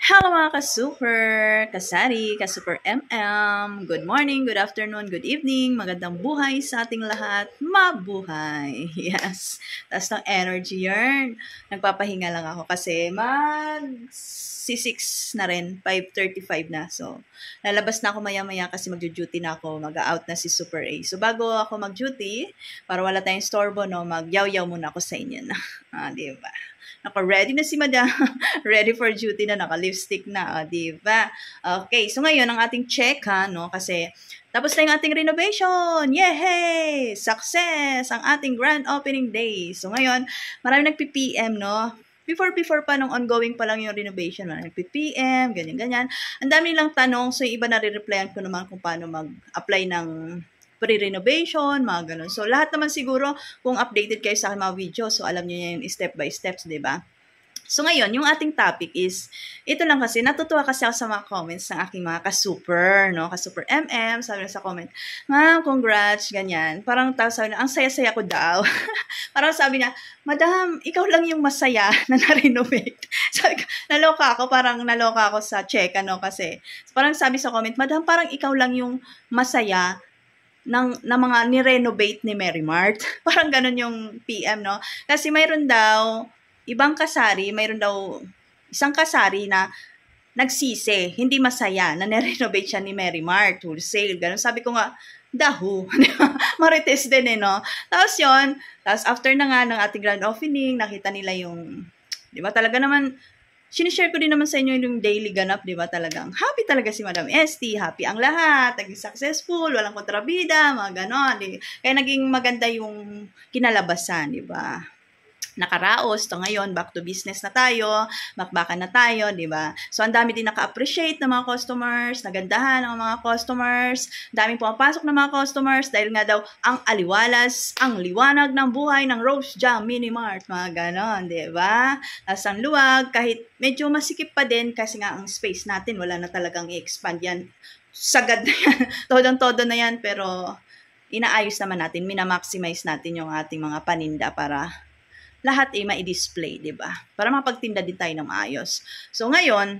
Hello mga ka-super, kasari, ka-super MM. Good morning, good afternoon, good evening. Magandang buhay sa ating lahat. Mabuhay. Yes. Taas ng energy yarn. Nagpapahinga lang ako kasi mag-6 na rin. 5:35 na. So, lalabas na ako maya-maya kasi mag-duty na ako. Mag-out na si Super A. So, bago ako mag-duty, para wala tayong storbo, no, mag-yaw-yaw muna ako sa inyo na. Diba? Naka-ready na si Madam. Ready for duty na, naka-lipstick na, diba? Okay, so ngayon, ang ating check, no? Kasi, tapos na yung ating renovation! Yay! Success! Ang ating grand opening day. So ngayon, marami nagpi-PM, no? Before pa, nung ongoing pa lang yung renovation, marami nagpi-PM, ganyan-ganyan. Ang dami nilang tanong, so yung iba nare-replyan ko naman kung paano mag-apply ng pre-renovation, mga ganun. So, lahat naman siguro, kung updated kayo sa aking mga video, so alam niyo yan step by steps, di ba? So, ngayon, yung ating topic is, ito lang kasi, natutuwa kasi ako sa mga comments ng aking mga ka-super, no? Ka-super MM, sabi na sa comment, Ma'am, congrats, ganyan. Parang sabi na, ang saya-saya ko daw. Parang sabi niya, Madam, ikaw lang yung masaya na na-renovate. Sabi ko, naloka ako sa check, ano, kasi. Parang sabi sa comment, Madam, parang ikaw lang yung masaya ng mga ni-renovate ni Mary Mart. Parang ganun yung PM, no? Kasi mayroon daw, mayroon daw isang kasari na nagsisi, hindi masaya, na ni-renovate siya ni Mary Mart, wholesale, ganun. Sabi ko nga, dahu. Marites din no? Tapos after na nga ng ating grand opening, nakita nila yung, di ba talaga naman, sinishare ko din naman sa inyo yung daily ganap, di ba? Talagang happy talaga si Madam ST, happy ang lahat, naging successful, walang kontrabida, mga ganon. Kaya naging maganda yung kinalabasan, di ba? Nakaraos, to ngayon, back to business na tayo, bakbakan na tayo, di ba? So, ang dami din naka-appreciate ng mga customers, nagandahan ng mga customers, daming pumapasok ng mga customers, dahil nga daw, ang aliwalas, ang liwanag ng buhay ng Rose Jam Mini Mart, mga ganon, di ba? Tapos ang luwag, kahit medyo masikip pa din, kasi nga ang space natin, wala na talagang i-expand yan. Sagad na yan, todong-todo na yan, pero inaayos naman natin, minamaximize natin yung ating mga paninda para lahat ma-display, di ba? Para mapagtinda din tayo ng maayos. So, ngayon,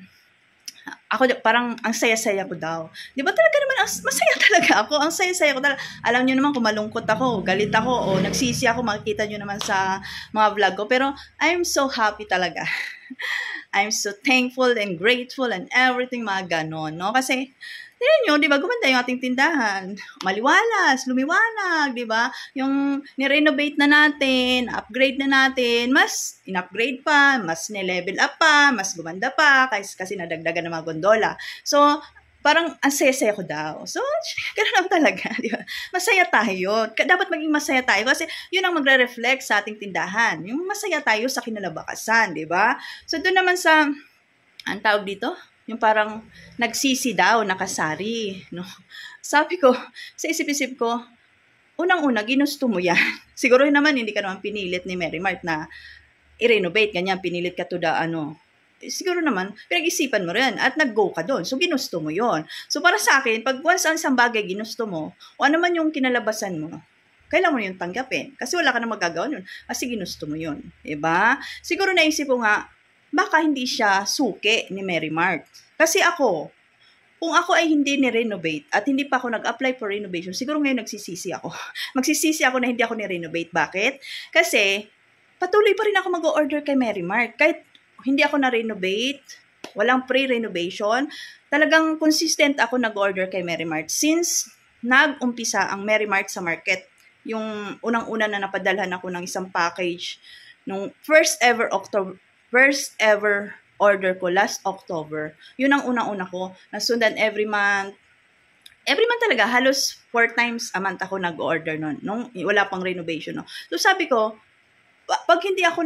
ako parang ang saya-saya ko daw. Di ba talaga naman, masaya talaga ako. Ang saya-saya ko talaga. Alam nyo naman kung malungkot ako, galit ako, o nagsisi ako, makikita nyo naman sa mga vlog ko. Pero, I'm so happy talaga. I'm so thankful and grateful and everything, mga ganon, no? Kasi, tignan nyo, di ba, gumanda yung ating tindahan. Maliwalas, lumiwanag, di ba? Yung ni-renovate na natin, upgrade na natin, mas in-upgrade pa, mas ni-level up pa, mas gumanda pa, kasi nadagdagan ng mga gondola. So, parang ang saya-saya ko daw. So, gano'n lang talaga, di ba? Masaya tayo. Dapat maging masaya tayo kasi yun ang magre-reflect sa ating tindahan. Yung masaya tayo sa kinalabakasan, di ba? So, doon naman sa, ang tawag dito? Yung parang nagsisi daw, nakasari, no? Sabi ko, sa isip-isip ko, unang-una, ginusto mo yan. Siguro naman, hindi ka naman pinilit ni Mary Mart na i-renovate, ganyan, pinilit ka to the, siguro naman, pinag-isipan mo rin at nag-go ka doon. So, ginusto mo yon. So, para sa akin, pag once ang isang bagay ginusto mo, o ano man yung kinalabasan mo, kailangan mo yung tanggapin. Kasi wala ka na magagawa nun. Kasi ginusto mo yun. Diba? Siguro naisip ko nga, baka hindi siya suki ni Mary Mart. Kasi kung ako ay hindi ni-renovate at hindi pa ako nag-apply for renovation, siguro ngayon nagsisisi ako. Magsisisi ako na hindi ako ni-renovate. Bakit? Kasi patuloy pa rin ako mag-order kay Mary Mart. Kahit hindi ako na-renovate, walang pre-renovation, talagang consistent ako nag-order kay Mary Mart. Since nag-umpisa ang Mary Mart sa market, yung unang-una na napadalhan ako ng isang package nung first ever order ko last October. Yun ang unang-una ko. Nasundan every month. Every month talaga, halos 4 times a month ako nag-order nun. Nung wala pang renovation. No? So sabi ko, pag hindi ako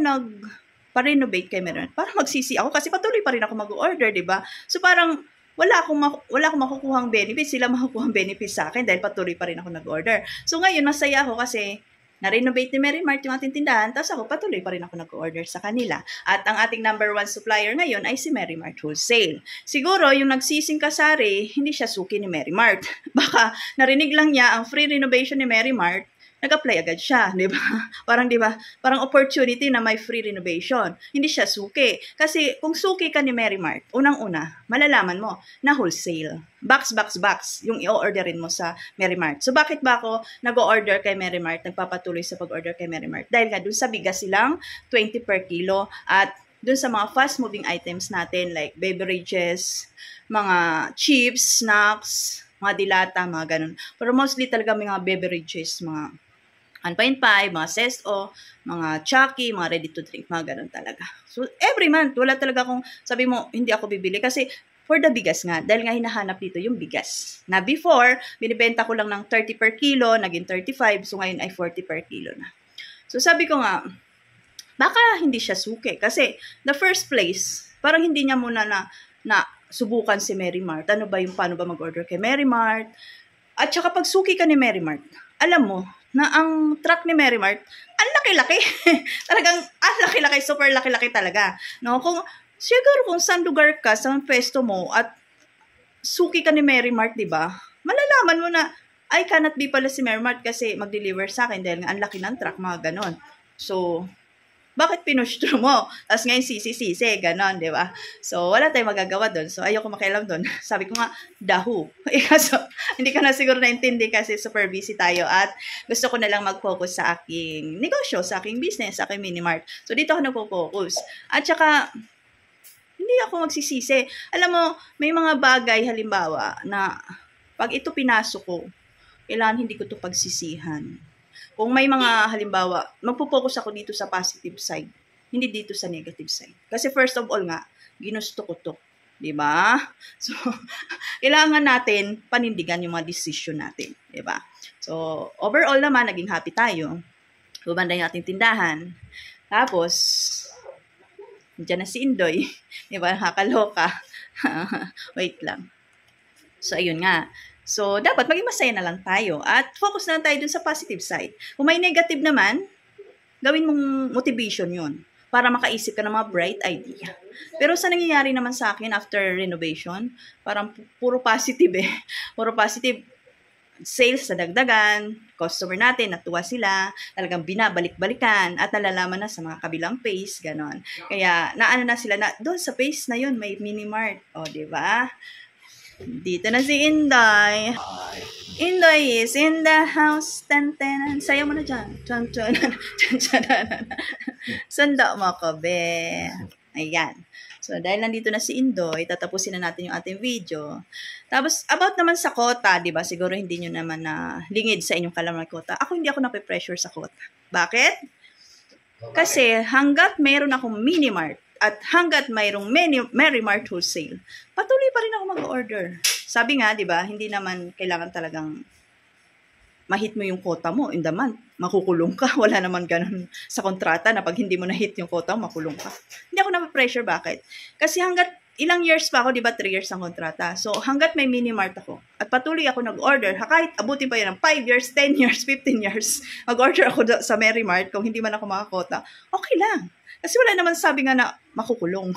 pa-renovate kay Mary Mart, parang magsisi ako kasi patuloy pa rin ako mag-order, di ba? So parang wala akong makukuhang benefits. Sila makukuhang benefits sa akin dahil patuloy pa rin ako nag-order. So ngayon, masaya ako kasi na-renovate ni Mary Mart yung ating tindahan, tapos ako patuloy pa rin ako nag-order sa kanila. At ang ating number 1 supplier ngayon ay si Mary Mart Wholesale. Siguro, yung nagsising kasari, hindi siya suki ni Mary Mart. Baka narinig lang niya ang free renovation ni Mary Mart, nag-apply agad siya, di ba? Parang, di ba? Parang opportunity na may free renovation. Hindi siya suki. Kasi kung suki ka ni Mary Mart, unang-una, malalaman mo na wholesale. Box, yung i-orderin mo sa Mary Mart. So, bakit ba ako nag-order kay Mary Mart, nagpapatuloy sa pag-order kay Mary Mart? Dahil nga dun sa bigas silang 20 per kilo at dun sa mga fast-moving items natin like beverages, mga chips, snacks, mga dilata, mga ganun. Pero mostly talaga mga beverages, mga 1.5, mga sesto, mga chucky, mga ready to drink, mga ganun talaga. So, every month, wala talaga akong sabi mo, hindi ako bibili kasi for the bigas nga, dahil nga hinahanap dito yung bigas. Na before, binibenta ko lang ng 30 per kilo, naging 35, so ngayon ay 40 per kilo na. So, sabi ko nga, baka hindi siya suki. Kasi, the first place, parang hindi niya muna na subukan si Mary Mart. Ano ba yung paano ba mag-order kay Mary Mart? At saka pag suki ka ni Mary Mart, alam mo na ang truck ni Mary Mart, ang laki-laki. Talagang, ang laki-laki, super laki-laki talaga. No? Siguro kung saan lugar ka, saan pwesto mo, at suki ka ni Mary Mart, di ba? Malalaman mo na, ay, cannot be pala si Mary Mart kasi mag-deliver sa akin dahil nga ang laki ng truck, mga ganon. So, bakit pinush through mo? Tapos ngayon sisi, ganon, di ba? So, wala tayong magagawa doon. So, ayoko makialam doon. Sabi ko nga, dahu. So, hindi ka na siguro naintindi kasi super busy tayo at gusto ko na lang mag-focus sa aking negosyo, sa aking business, sa aking mini-mart. So, dito ako nagpo-focus. At saka, hindi ako magsisisi. Alam mo, may mga bagay, halimbawa, na pag ito pinasok ko, kailangan hindi ko ito pagsisihan. Kung may mga, halimbawa, magpo-focus ako dito sa positive side, hindi dito sa negative side. Kasi first of all nga, ginusto ko to. Diba? So, kailangan natin panindigan yung mga decision natin. Diba? So, overall naman, naging happy tayo. Bumanda yung ating tindahan. Tapos, dyan na si Indoy. Diba? Nakakaloka. Wait lang. So, ayun nga. So, dapat maging masaya na lang tayo at focus na lang tayo dun sa positive side. Kung may negative naman, gawin mong motivation yun para makaisip ka ng mga bright idea. Pero sa nangyayari naman sa akin after renovation, parang puro positive eh. Puro positive. Sales sa dagdagan, customer natin, natuwa sila, talagang binabalik-balikan at nalalaman na sa mga kabilang phase, ganon. Kaya, naano na sila na, doon sa phase na yun, may mini-mart. O, diba? Dito na si Inday. Inday is in the house. Ten. Sayaw mo na dyan. Sanda mo ko, be. Ayan. So, dahil nandito na si Indoy, tatapusin na natin yung ating video. Tapos, about naman sa quota, di ba? Siguro hindi nyo naman na lingid sa inyong kalaman quota. Ako hindi ako nape-pressure sa quota. Bakit? Kasi hanggat mayroon akong mini-mart, at hanggat mayroong Mary Mart wholesale, patuloy pa rin ako mag-order. Sabi nga, di ba, hindi naman kailangan talagang ma-hit mo yung quota mo in the month. Makukulong ka. Wala naman ganun sa kontrata na pag hindi mo na-hit yung quota mo, makulong ka. Hindi ako na-pressure. Bakit? Kasi hanggat ilang years pa ako, di ba, 3 years ang kontrata. So, hanggat may mini-mart ako at patuloy ako nag-order, kahit abutin pa yun ng 5 years, 10 years, 15 years, mag-order ako sa Mary Mart kung hindi man ako makakota, okay lang. Kasi wala naman sabi nga na makukulong.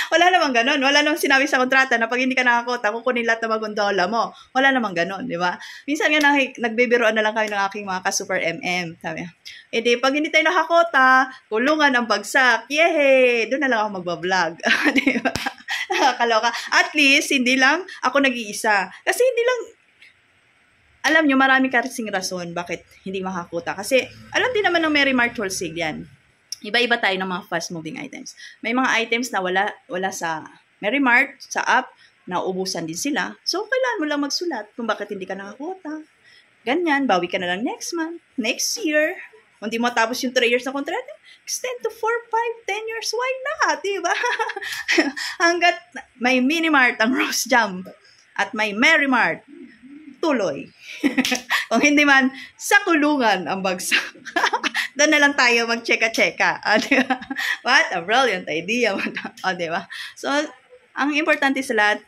Wala naman ganun. Wala naman sinabi sa kontrata na pag hindi ka nakakota, kukunin lahat ng magundola mo. Wala naman ganun, di ba? Minsan nga nagbibiroan na lang kami ng aking mga ka-super MM. Sabi, di, pag hindi tayo nakakota, kulungan ang bagsak. Yehey! Doon na lang ako magbablog. Di ba? Nakakaloka. At least, hindi lang ako nag-iisa. Kasi hindi lang, alam nyo, marami kasing rason bakit hindi makakota. Kasi, alam din naman ng Mary Mart wholesale yan. Iba-iba tayo ng mga fast-moving items. May mga items na wala sa Mary Mart, sa app, nauubusan din sila. So, kailangan mo lang magsulat kung bakit hindi ka nakakota. Ganyan, bawi ka na lang next month, next year. Kung di mo tapos yung 3 years na kontrata, extend to 4, 5, 10 years. Why not? Diba? Hanggat may mini-mart ang Rose Jam at may Mary Mart, tuloy. Kung hindi man, sa kulungan ang bagsak. Doon na lang tayo mag-cheka-cheka. Diba? What a brilliant idea. Diba? So, ang importante sa lahat,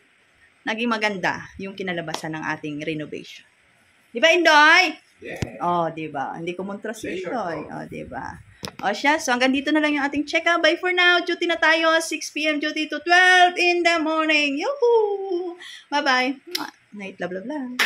naging maganda yung kinalabasan ng ating renovation. Diba, Indoy? Yeah. Diba? Hindi ko montra si Indoy. Diba? Siya. So, hanggang dito na lang yung ating checka. Bye for now. Duty na tayo. 6 p.m. duty to 12 in the morning. Yoo-hoo! Bye-bye. Night, love, love, love.